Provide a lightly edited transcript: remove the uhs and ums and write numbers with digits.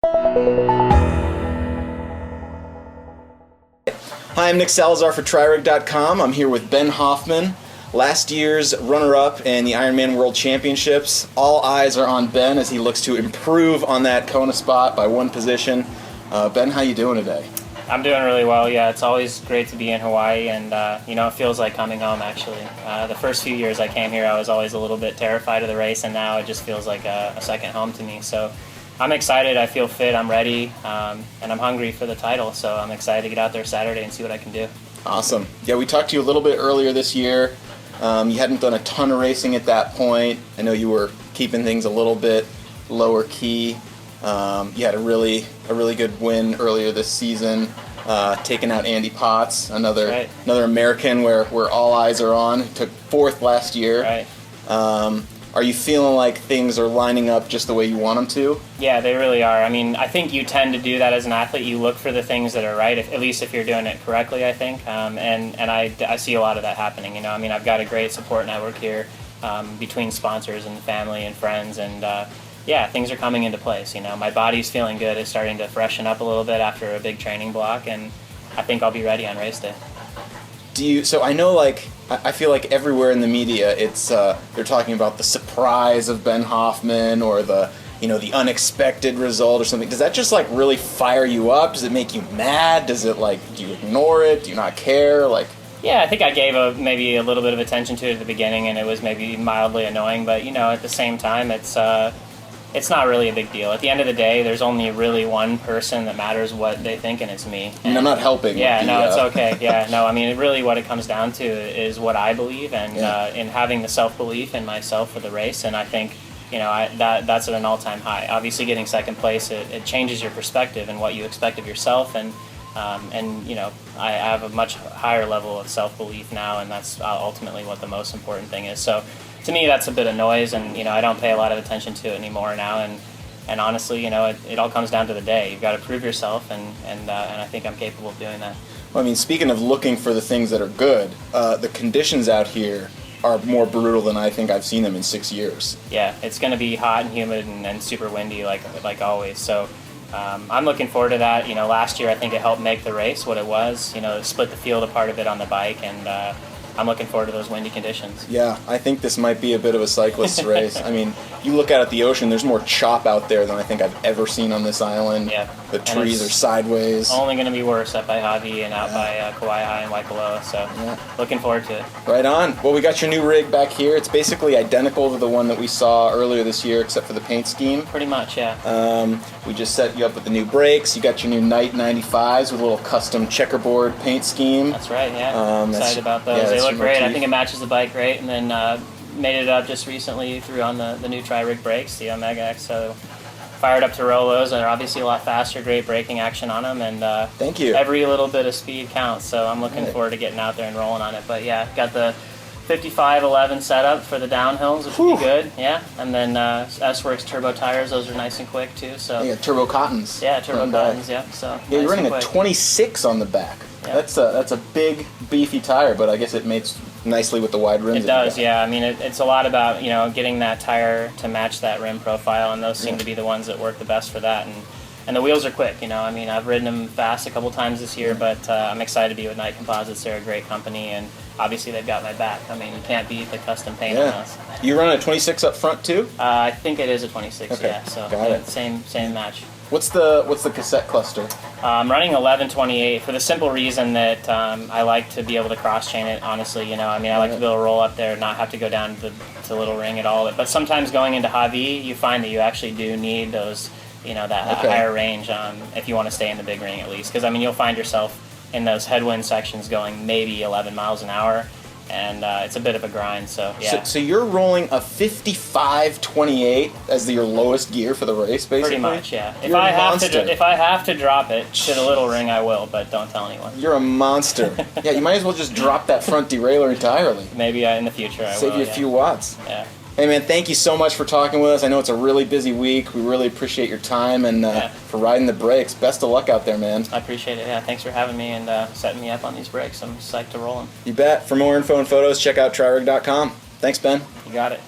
Hi, I'm Nick Salazar for TriRig.com. I'm here with Ben Hoffman, last year's runner-up in the Ironman World Championships. All eyes are on Ben as he looks to improve on that Kona spot by one position. Ben, how you doing today? I'm doing really well, yeah. It's always great to be in Hawaii, and it feels like coming home, actually. The first few years I came here, I was always a little bit terrified of the race, and now it just feels like a second home to me. So I'm excited, I feel fit, I'm ready, and I'm hungry for the title, so I'm excited to get out there Saturday and see what I can do. Awesome. Yeah, we talked to you a little bit earlier this year. You hadn't done a ton of racing at that point. I know you were keeping things a little bit lower key. You had a really good win earlier this season, taking out Andy Potts, another American where all eyes are on. He took fourth last year. Right. Are you feeling like things are lining up just the way you want them to? Yeah, they really are. I mean, I think you tend to do that as an athlete. You look for the things that are right, at least if you're doing it correctly, I think. And I see a lot of that happening. I've got a great support network here between sponsors and family and friends, and things are coming into place. My body's feeling good. It's starting to freshen up a little bit after a big training block, and I think I'll be ready on race day. So I know, I feel like everywhere in the media, it's they're talking about the surprise of Ben Hoffman or the unexpected result or something. Does that just really fire you up? Does it make you mad? Does it do you ignore it? Do you not care? Yeah, I think I gave maybe a little bit of attention to it at the beginning, and it was maybe mildly annoying. But at the same time, it's not really a big deal. At the end of the day, there's only really one person that matters what they think, and it's me. And I'm not helping. Yeah, it's okay. Yeah, no, really what it comes down to is what I believe, and in having the self-belief in myself for the race, and I think, that's at an all-time high. Obviously, getting second place, it changes your perspective and what you expect of yourself, and I have a much higher level of self-belief now, and that's ultimately what the most important thing is. So to me, that's a bit of noise, and I don't pay a lot of attention to it anymore now. And honestly, it all comes down to the day. You've got to prove yourself, and I think I'm capable of doing that. Well, speaking of looking for the things that are good, the conditions out here are more brutal than I think I've seen them in 6 years. Yeah, it's going to be hot and humid and super windy, like always. So I'm looking forward to that. Last year I think it helped make the race what it was. It split the field apart a bit on the bike, and I'm looking forward to those windy conditions. Yeah, I think this might be a bit of a cyclist's race. You look out at the ocean, there's more chop out there than I think I've ever seen on this island. Yeah. The trees are sideways. Only going to be worse up by Javi and out by Kauai High and Waikoloa, so looking forward to it. Right on. Well, we got your new rig back here. It's basically identical to the one that we saw earlier this year, except for the paint scheme. Pretty much, yeah. We just set you up with the new brakes. You got your new Night 95s with a little custom checkerboard paint scheme. That's right, yeah. Excited about those. They look great. I think it matches the bike great, and then made it up just recently, threw on the new TriRig brakes, the Omega X, so fired up to roll those, and they're obviously a lot faster, great braking action on them, and thank you. Every little bit of speed counts, so I'm looking forward to getting out there and rolling on it. But yeah, got the 55-11 setup for the downhills, which would be good, yeah, and then S-Works turbo tires, those are nice and quick too. So yeah, turbo cottons. Yeah, turbo cottons, yeah. So yeah, you're running a 26 on the back. Yeah. That's a big, beefy tire, but I guess it mates nicely with the wide rims. It does, yeah. It's a lot about getting that tire to match that rim profile, and those seem to be the ones that work the best for that. And the wheels are quick. I've ridden them fast a couple times this year, but I'm excited to be with Knight Composites. They're a great company, and obviously they've got my back. You can't beat the custom paint on those. You run a 26 up front too? I think it is a 26. Okay. Yeah. So got it. Same match. What's the cassette cluster? I'm running 1128 for the simple reason that I like to be able to cross chain it. Honestly, I like to be able to roll up there, not have to go down to Little Ring at all. But sometimes going into Javi, you find that you actually do need those, that higher range if you want to stay in the big ring at least. Because you'll find yourself in those headwind sections going maybe 11 miles an hour. And it's a bit of a grind, so yeah. So you're rolling a 55-28 as your lowest gear for the race, basically? Pretty much, yeah. You're a monster. If I have to drop it to the Little Ring, I will, but don't tell anyone. You're a monster. Yeah, you might as well just drop that front derailleur entirely. Maybe in the future I will. Save you a few watts. Yeah. Hey man, thank you so much for talking with us. I know it's a really busy week. We really appreciate your time and for riding the brakes. Best of luck out there, man. I appreciate it. Yeah, thanks for having me and setting me up on these brakes. I'm psyched to roll them. You bet. For more info and photos, check out TriRig.com. Thanks, Ben. You got it.